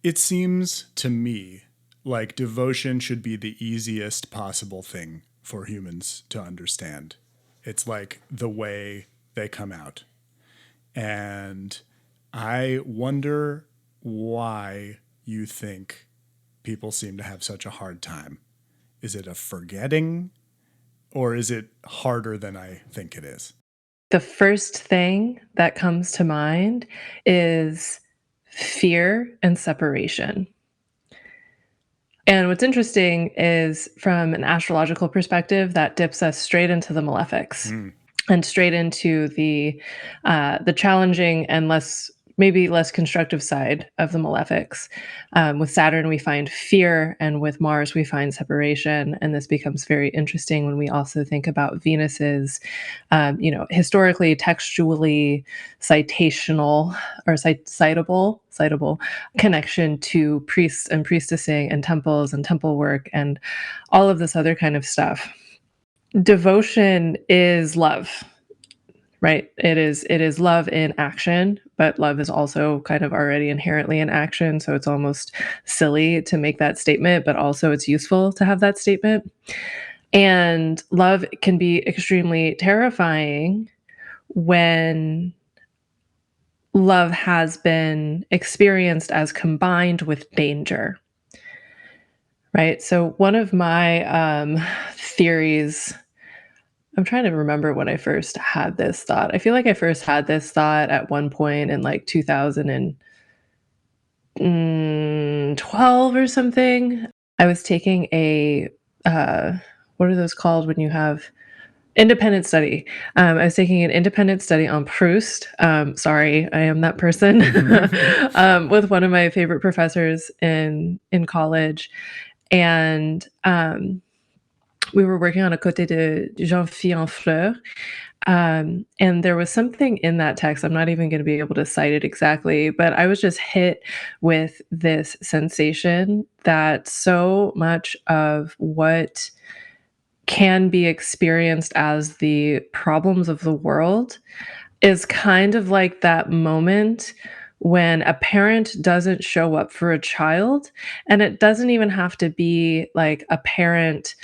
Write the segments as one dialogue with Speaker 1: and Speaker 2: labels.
Speaker 1: It seems to me like devotion should be the easiest possible thing for humans to understand. It's like the way they come out. And I wonder why you think people seem to have such a hard time. Is it a forgetting or is it harder than I think it is?
Speaker 2: The first thing that comes to mind is fear and separation. And what's interesting is from an astrological perspective, that dips us straight into the malefics
Speaker 1: Mm.
Speaker 2: and straight into the challenging and maybe less constructive side of the malefics. With Saturn, we find fear, and with Mars, we find separation. And this becomes very interesting when we also think about Venus's, historically, textually, citational or citable connection to priests and priestessing and temples and temple work and all of this other kind of stuff. Devotion is love, right? It is love in action, but love is also kind of already inherently in action, so it's almost silly to make that statement, but also it's useful to have that statement. And love can be extremely terrifying when love has been experienced as combined with danger, right? So one of my theories, I'm trying to remember when I first had this thought. I feel like I first had this thought at one point in like 2012 or something. I was taking uh, what are those called when you have independent study? I was taking an independent study on Proust. Sorry, I am that person. With one of my favorite professors in college, and we were working on a Côté de Jean-Philippe en Fleurs, and there was something in that text, I'm not even gonna be able to cite it exactly, but I was just hit with this sensation that so much of what can be experienced as the problems of the world is kind of like that moment when a parent doesn't show up for a child, and it doesn't even have to be like a parent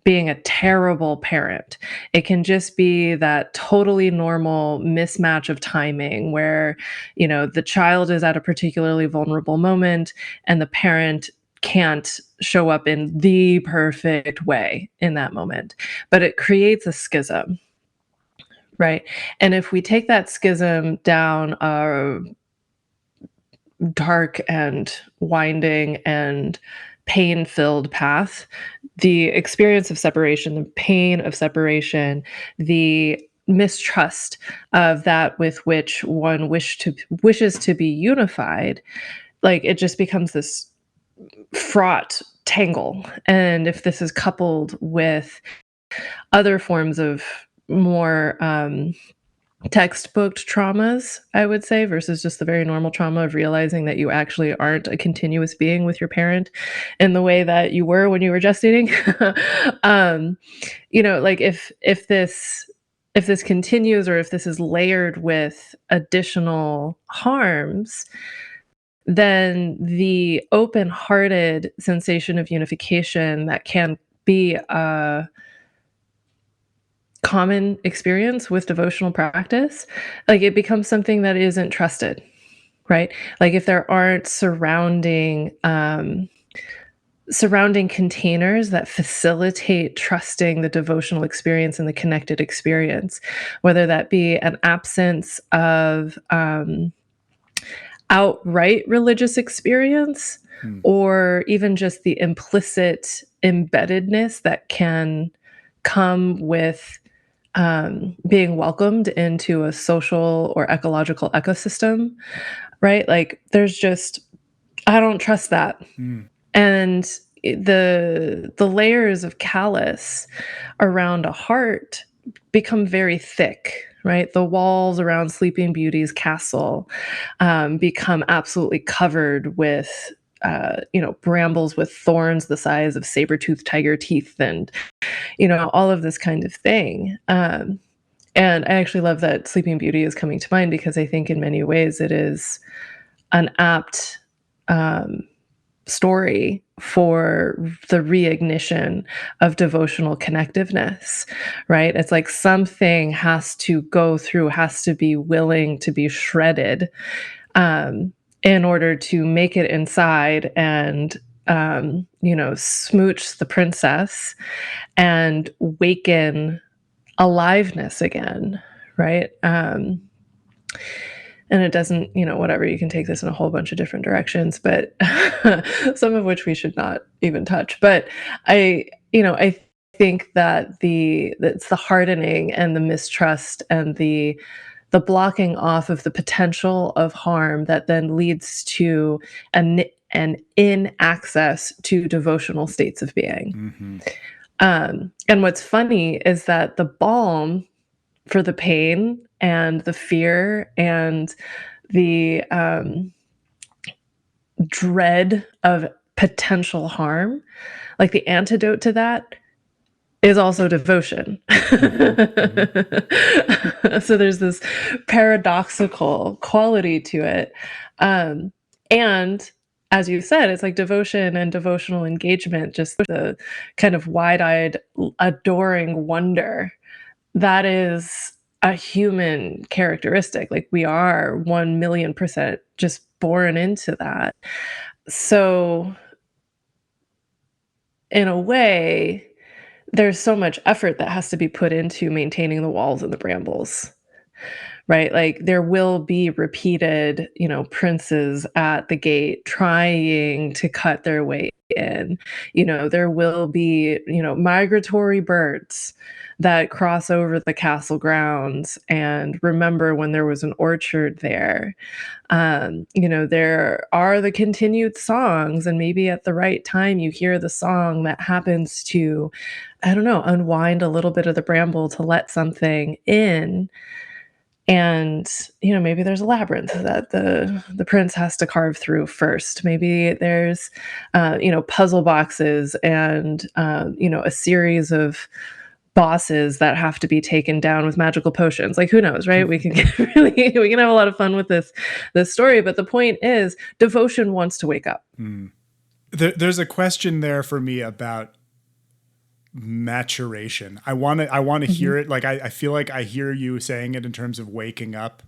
Speaker 2: being a terrible parent. It can just be that totally normal mismatch of timing where, the child is at a particularly vulnerable moment and the parent can't show up in the perfect way in that moment. But it creates a schism, right? And if we take that schism down a dark and winding and pain filled path, the experience of separation, the pain of separation, the mistrust of that with which one wishes to be unified, like it just becomes this fraught tangle. And if this is coupled with other forms of more textbooked traumas, I would say, versus just the very normal trauma of realizing that you actually aren't a continuous being with your parent in the way that you were when you were gestating. um, like if this continues or if this is layered with additional harms, then the open-hearted sensation of unification that can be a common experience with devotional practice, like it becomes something that isn't trusted, right? Like if there aren't surrounding containers that facilitate trusting the devotional experience and the connected experience, whether that be an absence of outright religious experience
Speaker 1: Hmm.
Speaker 2: or even just the implicit embeddedness that can come with being welcomed into a social or ecological ecosystem, right? Like there's just, I don't trust that.
Speaker 1: Mm.
Speaker 2: And the layers of callus around a heart become very thick, right? The walls around Sleeping Beauty's castle become absolutely covered with brambles with thorns the size of saber-toothed tiger teeth and all of this kind of thing. And I actually love that Sleeping Beauty is coming to mind because I think in many ways it is an apt story for the reignition of devotional connectiveness, right? It's like something has to go through, has to be willing to be shredded, um, in order to make it inside and, smooch the princess and waken aliveness again, right? And it doesn't, whatever, you can take this in a whole bunch of different directions, but some of which we should not even touch. But I think that it's the hardening and the mistrust and the blocking off of the potential of harm that then leads to an in access to devotional states of being.
Speaker 1: Mm-hmm.
Speaker 2: And what's funny is that the balm for the pain and the fear and the dread of potential harm, like the antidote to that is also devotion. So there's this paradoxical quality to it. And as you said, it's like devotion and devotional engagement, just the kind of wide eyed, adoring wonder that is a human characteristic. Like we are 1,000,000% just born into that. So, in a way, there's so much effort that has to be put into maintaining the walls and the brambles, right? Like there will be repeated, princes at the gate trying to cut their way in. There will be, migratory birds that cross over the castle grounds and remember when there was an orchard there. There are the continued songs, and maybe at the right time you hear the song that happens to, I don't know, unwind a little bit of the bramble to let something in. And, maybe there's a labyrinth that the prince has to carve through first. Maybe there's, puzzle boxes and, a series of bosses that have to be taken down with magical potions. Like, who knows, right? We can get we can have a lot of fun with this story. But the point is, devotion wants to wake up.
Speaker 1: There's a question there for me about maturation. I want to hear it. Like, I feel like I hear you saying it in terms of waking up.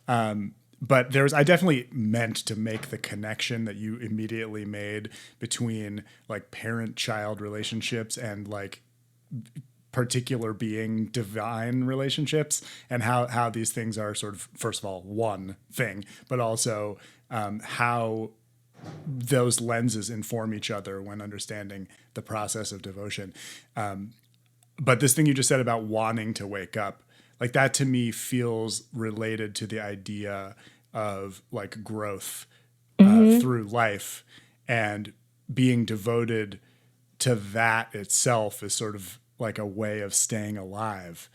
Speaker 1: But I definitely meant to make the connection that you immediately made between like parent-child relationships and like particular being divine relationships, and how these things are sort of, first of all, one thing, but also how those lenses inform each other when understanding the process of devotion. But this thing you just said about wanting to wake up, like that to me feels related to the idea of like growth through life, and being devoted to that itself is sort of like a way of staying alive.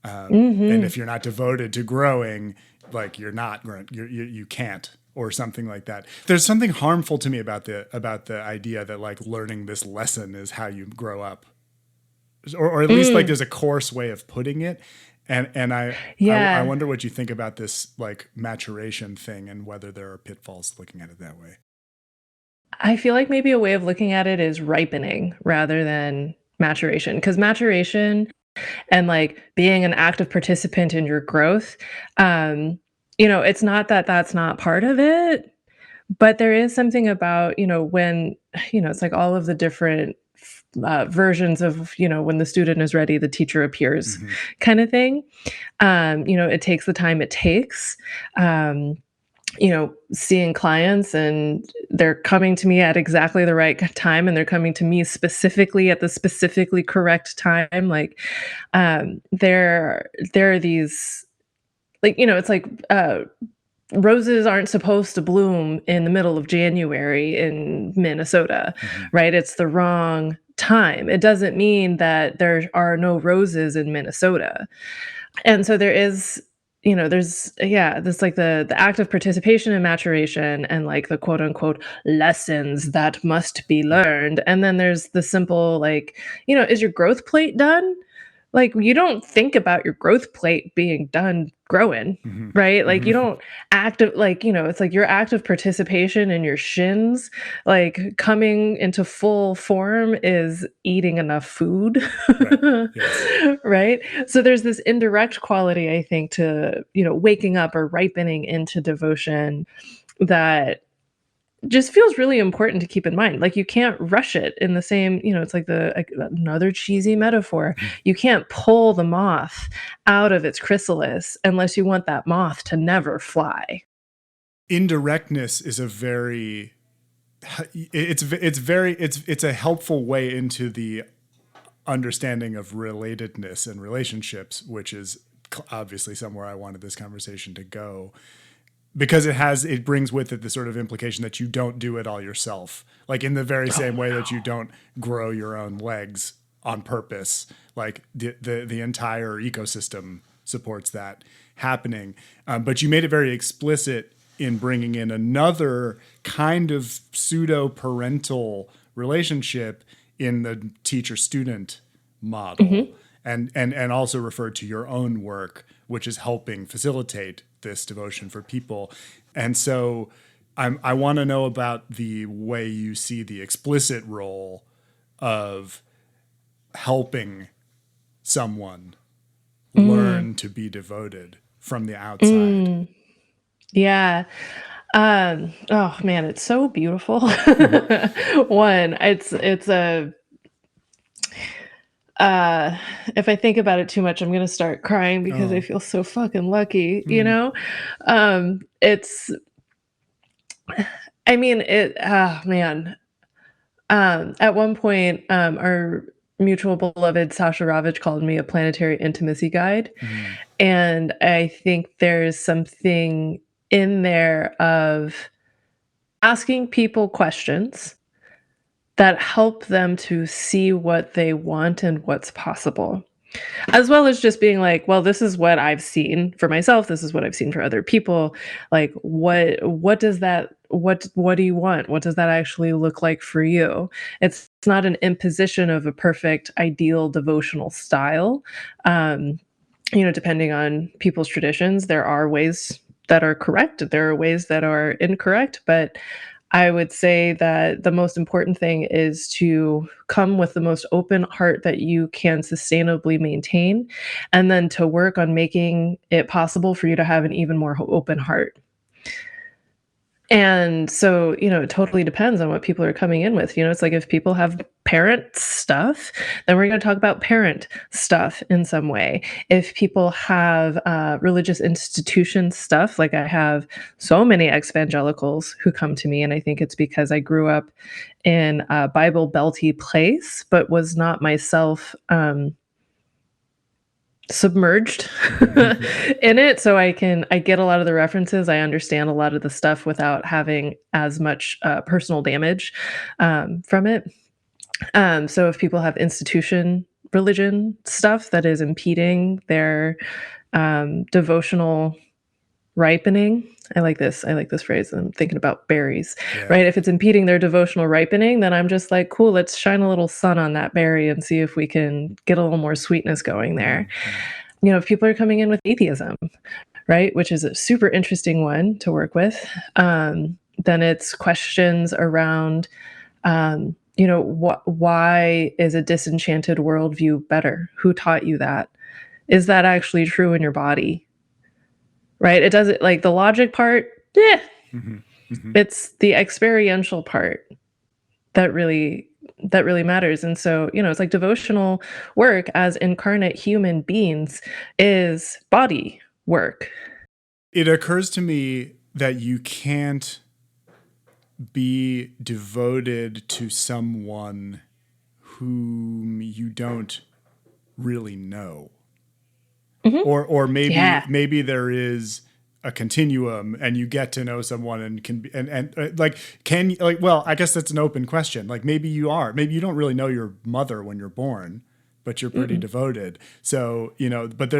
Speaker 1: And if you're not devoted to growing, like you're not growing, you can't, or something like that. There's something harmful to me about the idea that like learning this lesson is how you grow up, or at least like there's a coarse way of putting it. And I wonder what you think about this like maturation thing, and whether there are pitfalls looking at it that way.
Speaker 2: I feel like maybe a way of looking at it is ripening rather than maturation, because maturation and like being an active participant in your growth, it's not that that's not part of it, but there is something about, when, it's like all of the different versions of, when the student is ready, the teacher appears kind of thing. It takes the time it takes. Seeing clients and they're coming to me at exactly the right time, and they're coming to me specifically at the specifically correct time. Like, there are these, like, it's like, roses aren't supposed to bloom in the middle of January in Minnesota, right? It's the wrong time. It doesn't mean that there are no roses in Minnesota. And so there is, this like the active participation and maturation and like the quote unquote lessons that must be learned. And then there's the simple, like, is your growth plate done? like, you don't think about your growth plate being done growing,
Speaker 1: Mm-hmm.
Speaker 2: right? Like, you
Speaker 1: Mm-hmm.
Speaker 2: don't active like, it's like your active participation in your shins, like, coming into full form is eating enough food,
Speaker 1: Right. Yes.
Speaker 2: right? So there's this indirect quality, I think, to, waking up or ripening into devotion that just feels really important to keep in mind. Like, you can't rush it in the same, it's like another cheesy metaphor. You can't pull the moth out of its chrysalis unless you want that moth to never fly.
Speaker 1: Indirectness is a very it's a helpful way into the understanding of relatedness and relationships, which is obviously somewhere I wanted this conversation to go, because it brings with it the sort of implication that you don't do it all yourself, like in the very same way that you don't grow your own legs on purpose. Like the entire ecosystem supports that happening. But you made it very explicit in bringing in another kind of pseudo parental relationship in the teacher student model,
Speaker 2: Mhm.
Speaker 1: and also referred to your own work, which is helping facilitate this devotion for people. And so I want to know about the way you see the explicit role of helping someone
Speaker 2: Mm,
Speaker 1: learn to be devoted from the outside.
Speaker 2: mm, yeah. Oh man, it's so beautiful.
Speaker 1: Mhm.
Speaker 2: One, it's a uh if I think about it too much, I'm gonna start crying because I
Speaker 1: Oh.
Speaker 2: feel so fucking lucky,
Speaker 1: Mm.
Speaker 2: It's I mean, man. At one point, our mutual beloved Sasha Ravich called me a planetary intimacy guide.
Speaker 1: Mm.
Speaker 2: And I think there's something in there of asking people questions that help them to see what they want and what's possible. As well as just being like, well, this is what I've seen for myself, this is what I've seen for other people. Like, what does that what do you want? What does that actually look like for you? It's not an imposition of a perfect ideal devotional style. Um, Depending on people's traditions, there are ways that are correct, there are ways that are incorrect, but I would say that the most important thing is to come with the most open heart that you can sustainably maintain, and then to work on making it possible for you to have an even more open heart. And so, it totally depends on what people are coming in with. It's like if people have parent stuff, then we're going to talk about parent stuff in some way. If people have religious institution stuff, like I have so many evangelicals who come to me, and I think it's because I grew up in a Bible belty place, but was not myself. Submerged in it, so I get a lot of the references, I understand a lot of the stuff without having as much, personal damage, from it. So if people have institution religion stuff that is impeding their, devotional ripening. I like this phrase. I'm thinking about berries,
Speaker 1: Yeah.
Speaker 2: right? If it's impeding their devotional ripening, then I'm just like, cool, let's shine a little sun on that berry and see if we can get a little more sweetness going there.
Speaker 1: Mm-hmm.
Speaker 2: If people are coming in with atheism, right, which is a super interesting one to work with, then it's questions around, why is a disenchanted worldview better? Who taught you that? Is that actually true in your body? Right? It doesn't like the logic part, yeah,
Speaker 1: Mm-hmm. Mm-hmm.
Speaker 2: it's the experiential part that really matters. And so, it's like devotional work as incarnate human beings is body work.
Speaker 1: It occurs to me that you can't be devoted to someone whom you don't really know,
Speaker 2: Mhm.
Speaker 1: or maybe
Speaker 2: Yeah.
Speaker 1: there is a continuum and you get to know someone and can be, and like can like well, I guess that's an open question. Like maybe you don't really know your mother when you're born, but you're pretty
Speaker 2: Mm-mm.
Speaker 1: devoted. So but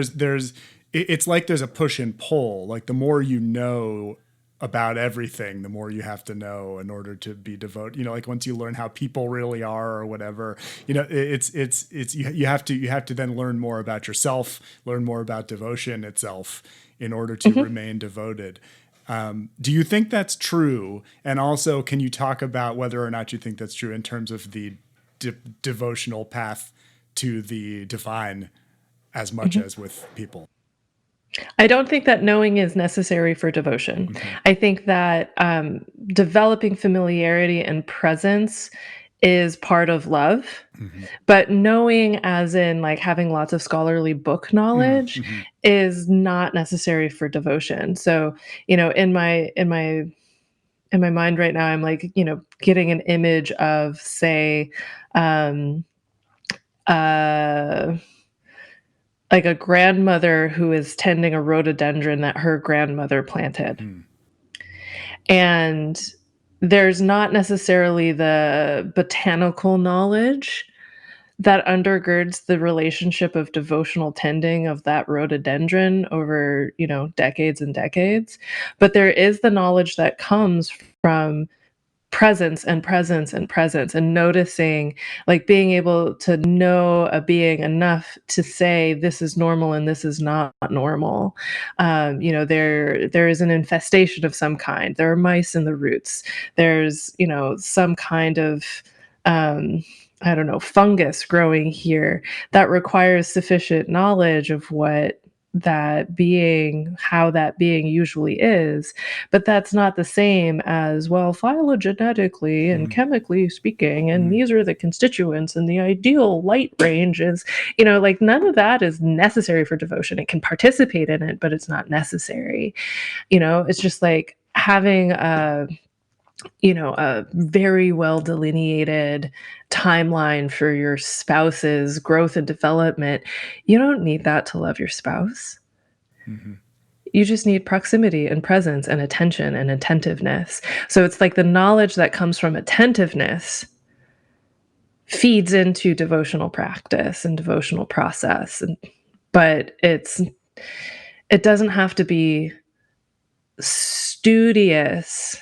Speaker 1: it's like there's a push and pull. Like the more you know about everything, the more you have to know in order to be devoted. You know, like once you learn how people really are or whatever, you know, you have to then learn more about yourself, learn more about devotion itself in order to remain devoted. Do you think that's true? And also, can you talk about whether or not you think that's true in terms of the devotional path to the divine as much as with people?
Speaker 2: I don't think that knowing is necessary for devotion.
Speaker 1: Mm-hmm.
Speaker 2: I think that developing familiarity and presence is part of love,
Speaker 1: Mm-hmm.
Speaker 2: but knowing, as in like having lots of scholarly book knowledge,
Speaker 1: Mm-hmm.
Speaker 2: is not necessary for devotion. So, you know, in my mind right now, I'm like, you know, getting an image of, say, um, uh, like a grandmother who is tending a rhododendron that her grandmother planted.
Speaker 1: Mm-hmm.
Speaker 2: And there's not necessarily the botanical knowledge that undergirds the relationship of devotional tending of that rhododendron over, you know, decades and decades. But there is the knowledge that comes from presence and presence and presence and noticing, like being able to know a being enough to say this is normal and this is not normal. You know, there is an infestation of some kind, there are mice in the roots, there's, you know, some kind of um I don't know, fungus growing here that requires sufficient knowledge of what that being, how that being usually is. But that's not the same as, well, phylogenetically and chemically speaking, and
Speaker 1: Mm-hmm.
Speaker 2: these are the constituents, and the ideal light range is, you know, like none of that is necessary for devotion. It can participate in it, but it's not necessary. You know, it's just like having a, you know, a very well delineated timeline for your spouse's growth and development. You don't need that to love your spouse.
Speaker 1: Mm-hmm.
Speaker 2: You just need proximity and presence and attention and attentiveness. So it's like the knowledge that comes from attentiveness feeds into devotional practice and devotional process. And but it doesn't have to be studious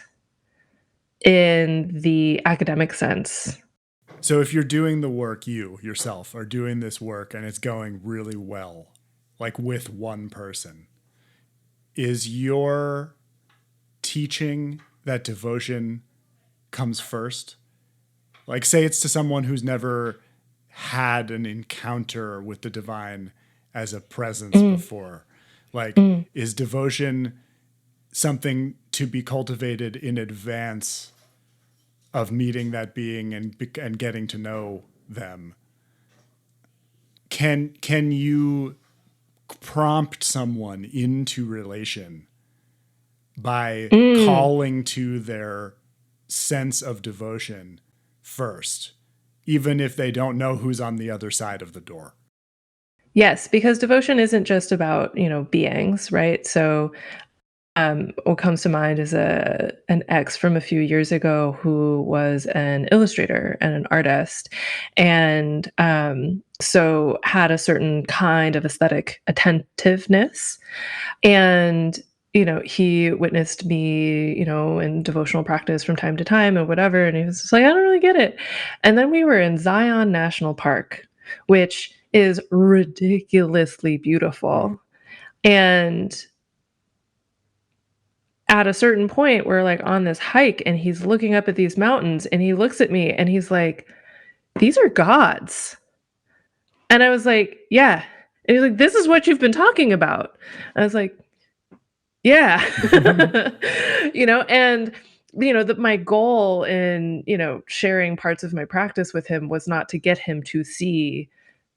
Speaker 2: in the academic sense.
Speaker 1: So if you're doing the work, you yourself are doing this work and it's going really well, like with one person, is your teaching that devotion comes first? Like, say it's to someone who's never had an encounter with the divine as a presence
Speaker 2: Mm,
Speaker 1: before. Like,
Speaker 2: mm.
Speaker 1: is devotion something to be cultivated in advance of meeting that being and getting to know them? Can you prompt someone into relation by
Speaker 2: Mm.
Speaker 1: calling to their sense of devotion first, even if they don't know who's on the other side of the door?
Speaker 2: Yes, because devotion isn't just about, you know, beings, right? So, what comes to mind is an ex from a few years ago who was an illustrator and an artist, and so had a certain kind of aesthetic attentiveness. And you know, he witnessed me, you know, in devotional practice from time to time and whatever, and he was just like, I don't really get it. And then we were in Zion National Park, which is ridiculously
Speaker 1: Mm.
Speaker 2: beautiful. And at a certain point, we're like on this hike, and he's looking up at these mountains, and he looks at me and he's like, these are gods. And I was like, yeah. And he's like, this is what you've been talking about. I was like, yeah. You know, and you know, that my goal in, you know, sharing parts of my practice with him was not to get him to see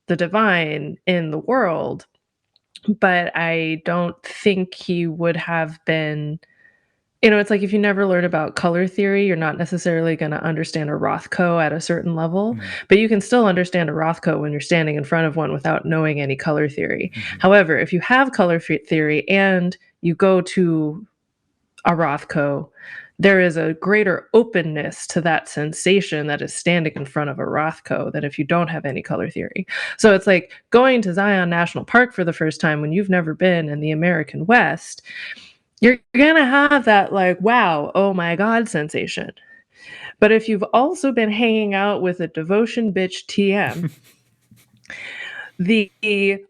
Speaker 2: the divine in the world, but I don't think he would have been, you know, it's like if you never learn about color theory, you're not necessarily going to understand a Rothko at a certain level,
Speaker 1: Mm.
Speaker 2: but you can still understand a Rothko when you're standing in front of one without knowing any color theory.
Speaker 1: Mhm.
Speaker 2: However, if you have color theory and you go to a Rothko, there is a greater openness to that sensation that is standing in front of a Rothko than if you don't have any color theory. So it's like going to Zion National Park for the first time when you've never been in the American West. you're gonna have that like, wow, oh my God sensation. But if you've also been hanging out with a devotion bitch TM, the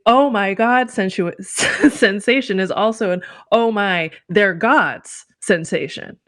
Speaker 2: oh my God sensation is also an oh my, they're gods sensation.